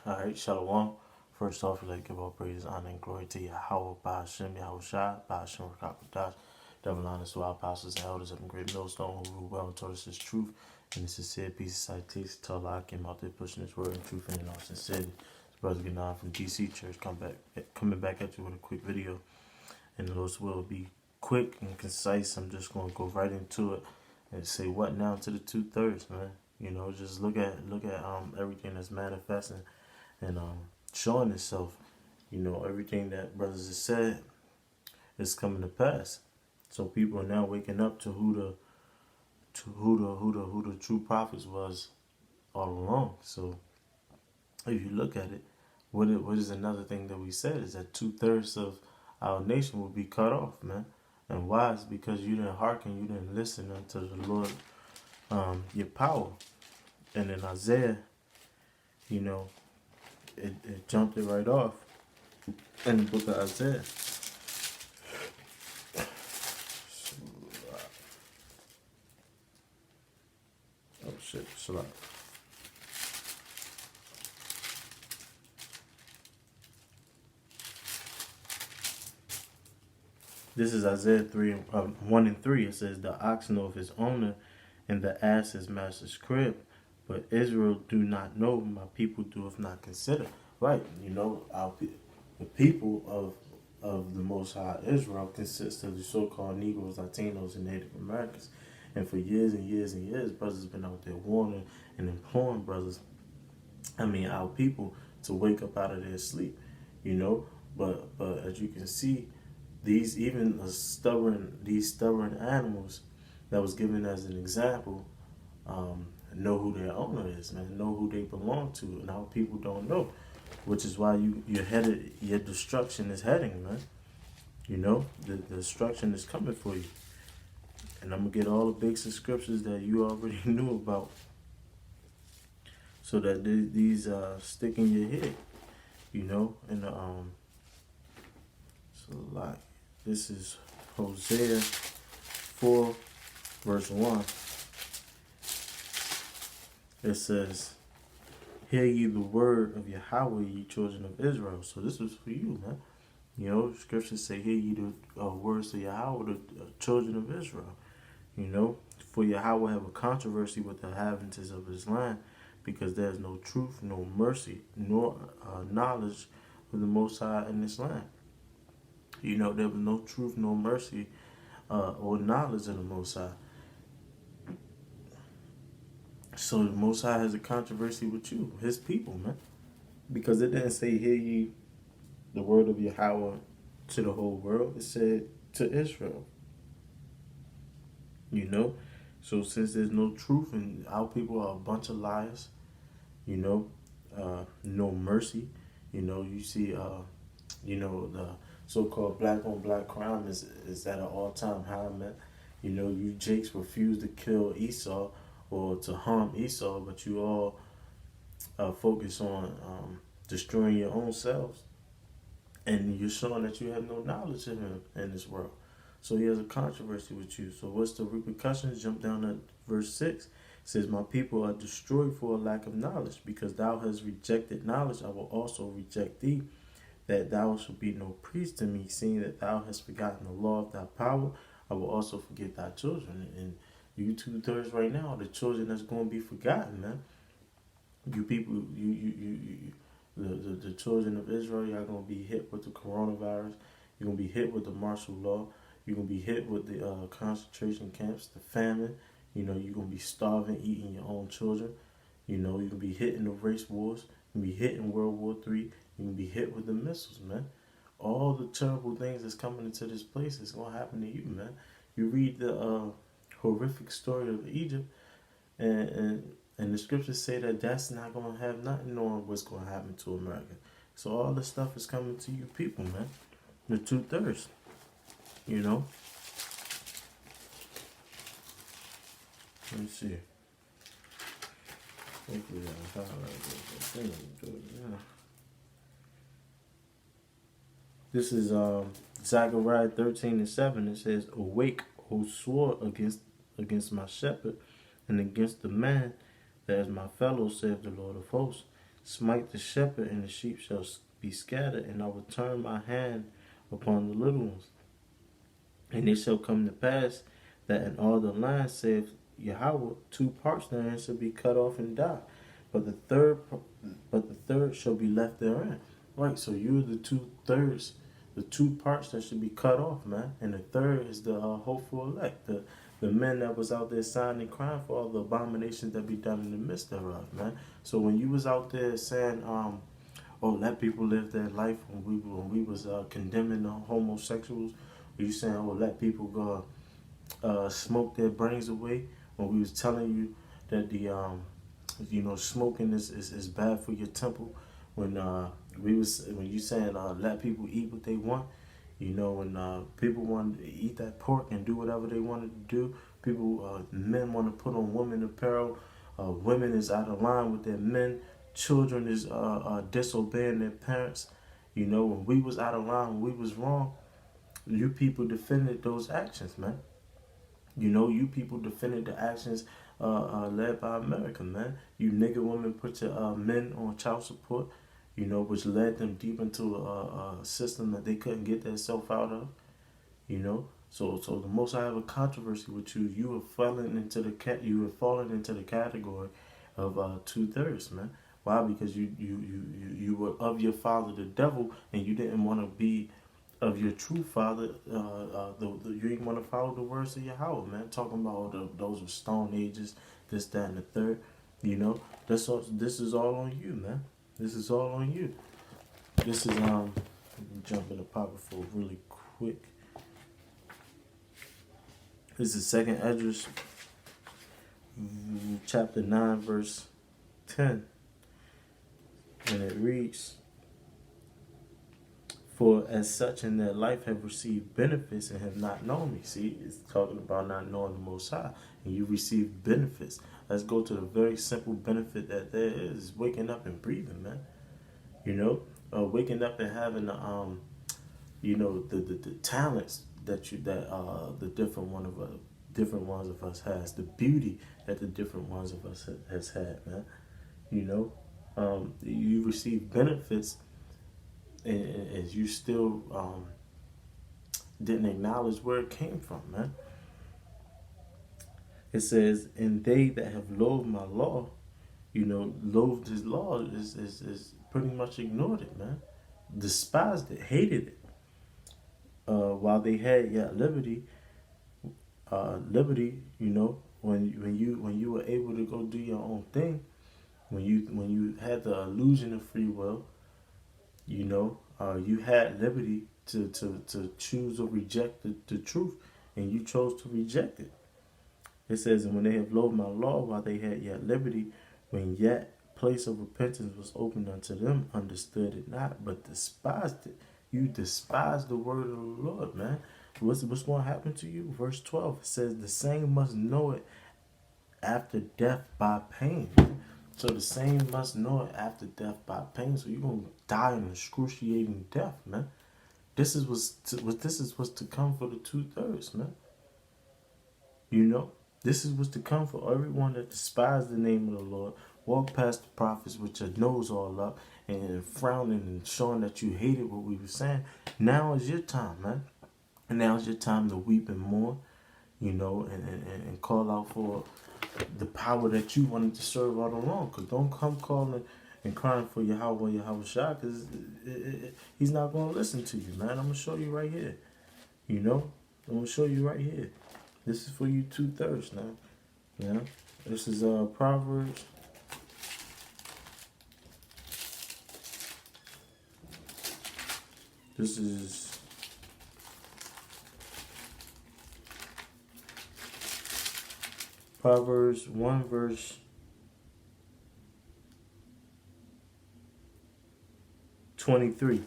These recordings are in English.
Alright, Shalom. First off, we'd like to give all praise, honor, and glory to Yahweh, Ba'ashem, Yahushai, Ba'ashem, Rakakwadash, double honors to our apostles and elders of the great millstone who rule well and taught us his truth and the sincere peace citation to Allah came out there pushing his word and truth and in all sincerity. His brother Gnan from DC Church coming back at you with a quick video. And the Lord's will be quick and concise. I'm just going to go right into it and say what now to the 2/3, man. You know, just look at everything that's manifesting and showing itself. You know, everything that brothers have said is coming to pass. So people are now waking up to who the true prophets was all along. So if you look at it, what is another thing that we said is that 2/3 of our nation will be cut off, man. And why? It's because you didn't hearken, you didn't listen unto the Lord, your power. And in Isaiah, you know, it jumped it right off in the book of Isaiah. Oh shit, Salah. This is Isaiah 1 and 3. It says, the ox knoweth his owner, and the ass his master's crib. But Israel do not know, my people doeth not consider. Right, you know, the people of the Most High Israel consists of the so-called Negroes, Latinos, and Native Americans. And for years and years and years, brothers have been out there warning and imploring our people to wake up out of their sleep, you know. But as you can see, these stubborn animals that was given as an example, know who their owner is, man. Know who they belong to, and our people don't know, which is why your destruction is heading, man. You know, the destruction is coming for you, and I'm gonna get all the basic scriptures that you already knew about, so that these stick in your head, you know. And so like this is Hosea 4 verse 1. It says, hear ye the word of Yahweh, ye children of Israel. So this is for you, man. You know, scriptures say, hear ye the words of Yahweh, the children of Israel. You know, for Yahweh have a controversy with the inhabitants of his land, because there is no truth, no mercy, nor knowledge of the Most High in this land. You know, there was no truth, no mercy, or knowledge of the Most High. So the Most High has a controversy with you, his people, man. Because it didn't say, hear ye the word of Yahweh to the whole world. It said to Israel. You know? So since there's no truth and our people are a bunch of liars, you know, no mercy, you know, you see, you know, the so-called black on black crime is at an all-time high, man. You know, you Jakes refuse to kill Esau or to harm Esau, but you all focus on destroying your own selves, and you're showing that you have no knowledge of him in this world. So he has a controversy with you. So what's the repercussions? Jump down to verse 6. It says, my people are destroyed for a lack of knowledge. Because thou hast rejected knowledge, I will also reject thee, that thou shalt be no priest to me, seeing that thou hast forgotten the law of thy power. I will also forget thy children. And you 2/3 right now, the children that's going to be forgotten, man. You people, the children of Israel, y'all going to be hit with the coronavirus. You're going to be hit with the martial law. You're going to be hit with the concentration camps, the famine. You know, you're going to be starving, eating your own children. You know, you're going to be hit in the race wars. You're going to be hit in World War III. You're going to be hit with the missiles, man. All the terrible things that's coming into this place is going to happen to you, man. You read the horrific story of Egypt, and the scriptures say that that's not going to have nothing on what's going to happen to America. So all this stuff is coming to you people, man. The 2/3. You know? Let me see. Hopefully I'll highlight it. This is Zechariah 13:7. It says, awake, O sword, against my shepherd, and against the man that is my fellow, saith the Lord of hosts. smite the shepherd, and the sheep shall be scattered, and I will turn my hand upon the little ones. And it shall come to pass that in all the land, saith Yahweh, two parts therein shall be cut off and die, but the third shall be left therein. Right, so you're the 2/3, the two parts that should be cut off, man. And the third is the hopeful elect, the men that was out there signing and crying for all the abominations that be done in the midst thereof, man. So when you was out there saying, oh, let people live their life, when we was condemning the homosexuals, you saying, oh, let people go smoke their brains away, when we was telling you that the smoking is bad for your temple, when when you saying let people eat what they want, when people want to eat that pork and do whatever they wanted to do, people men want to put on women apparel, women is out of line with their men, children is disobeying their parents. When we was out of line, when we was wrong, you people defended those actions, man. You people defended the actions led by America, man. You nigger women put your men on child support, which led them deep into a system that they couldn't get themselves out of, So the most I have a controversy with you, you were falling into the category of 2/3, man. Why? Because you were of your father, the devil, and you didn't want to be of your true father. You didn't want to follow the words of Yahweh, man. Talking about those of Stone Ages, this, that, and the third. This is all on you, man. This is all on you. This is let me jump in Apocrypha really quick. This is Second Esdras, chapter 9, verse 10, and it reads, "For as such in their life have received benefits and have not known me." See, it's talking about not knowing the Most High, and you receive benefits. Let's go to the very simple benefit that there is: waking up and breathing, man. Waking up and having the talents that the different ones of us has, the beauty that the different ones of us has had, man. You receive benefits, and you still didn't acknowledge where it came from, man. It says, "And they that have loathed my law," loathed his law is pretty much ignored it, man. Despised it, hated it. While they had yet liberty, when you were able to go do your own thing, when you had the illusion of free will, you had liberty to choose or reject the truth, and you chose to reject it. It says, "And when they have loathed my law, while they had yet liberty, when yet place of repentance was opened unto them, understood it not, but despised it." You despise the word of the Lord, man. What's going to happen to you? Verse 12 says, "The same must know it after death by pain." So the same must know it after death by pain. So you're going to die an excruciating death, man. This is what's to come for the 2/3, man. This is what's to come for everyone that despised the name of the Lord, walk past the prophets with your nose all up and frowning and showing that you hated what we were saying. Now is your time, man. And now is your time to weep and mourn, and call out for the power that you wanted to serve all along. Because don't come calling and crying for Yahweh Shah, because he's not going to listen to you, man. I'm going to show you right here. I'm going to show you right here. This is for you 2/3 now. This is Proverbs. This is Proverbs 1 verse 23.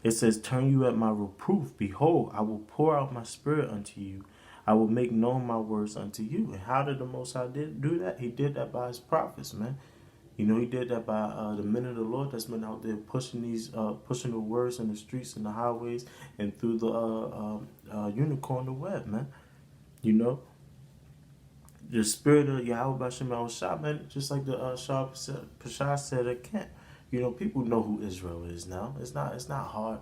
It says, "Turn you at my reproof. Behold, I will pour out my spirit unto you. I will make known my words unto you." And how did the Most High do that? He did that by his prophets, man. He did that by the men of the Lord that's been out there pushing the words in the streets and the highways and through the unicorn, the web, man. The spirit of Yahweh Bashim Al Shah, man, just like the Shah Pashah said at camp. You know, people know who Israel is now. It's not hard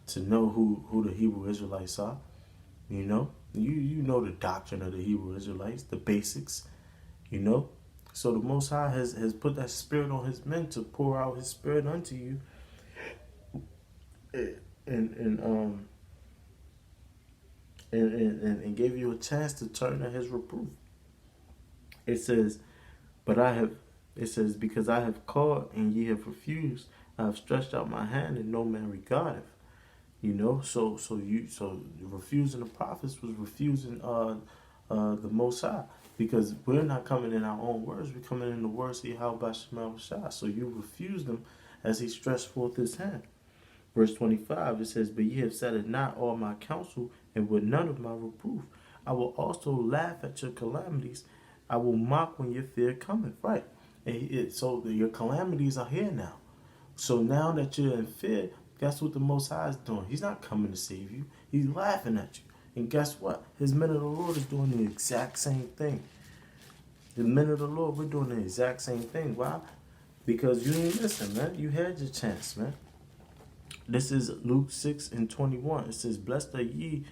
to know who the Hebrew Israelites are. You know, you know the doctrine of the Hebrew Israelites, the basics. You know, so the Most High has put that spirit on His men to pour out His spirit unto you, and and um and gave you a chance to turn to His reproof. It says, but I have. It says, because I have called and ye have refused, I have stretched out my hand and no man regardeth. You know, so refusing the prophets was refusing the Most High, because we're not coming in our own words, we're coming in the words of Yahweh Shema Shah. So you refuse them as He stretched forth His hand. Verse 25, it says, but ye have said it not all my counsel, and with none of my reproof. I will also laugh at your calamities. I will mock when your fear cometh. Right. So your calamities are here now. So now that you're in fear, guess what the Most High is doing? He's not coming to save you. He's laughing at you. And guess what? His men of the Lord is doing the exact same thing. The men of the Lord, we're doing the exact same thing. Why? Because you ain't listen, man. You had your chance, man. This is Luke 6:21. It says, blessed are ye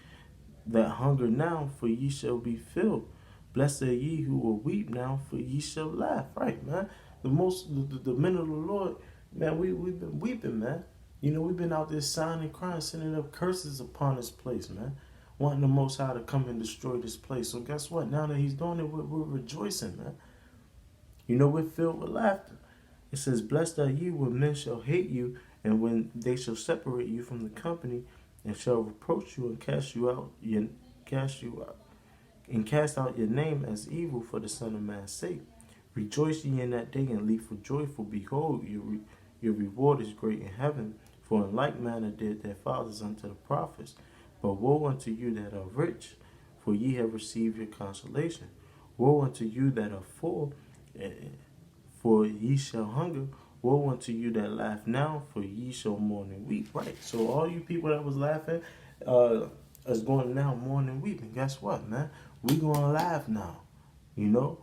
that hunger now, for ye shall be filled. Blessed are ye who will weep now, for ye shall laugh. Right, man. The men of the Lord, man, we've been weeping, man. You know, we've been out there sighing and crying, sending up curses upon this place, man. Wanting the Most High to come and destroy this place. So guess what? Now that He's doing it, we're rejoicing, man. You know, we're filled with laughter. It says, blessed are you when men shall hate you, and when they shall separate you from the company, and shall reproach you and cast you out, and cast out your name as evil for the Son of Man's sake. Rejoice ye in that day, and leap for joyful. Behold, your reward is great in heaven. For in like manner did their fathers unto the prophets. But woe unto you that are rich, for ye have received your consolation. Woe unto you that are full, for ye shall hunger. Woe unto you that laugh now, for ye shall mourn and weep. Right. So all you people that was laughing, is going now mourn and weep. And guess what, man? We gonna laugh now. You know?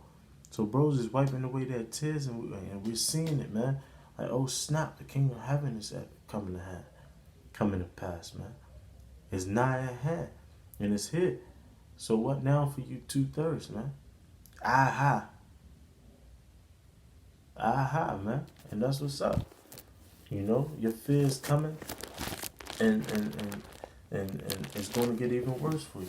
So bros is wiping away their tears, and we're seeing it, man. Like, oh snap, the kingdom of heaven is coming to pass, man. It's nigh at hand, and it's here. So what now for you 2/3, man? Aha, aha, man, and that's what's up. You know, your fear is coming, and it's going to get even worse for you.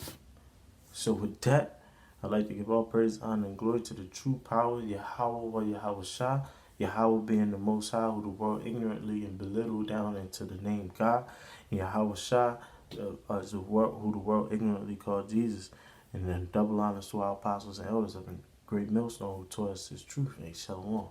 So with that, I'd like to give all praise, honor, and glory to the true power, Yahweh or Yahweh Shah. Yahweh being the Most High, who the world ignorantly and belittled down into the name God. And Yahweh Shah, who the world ignorantly called Jesus. And then double honors to our apostles and elders of the great millstone who taught us His truth. And Shalom.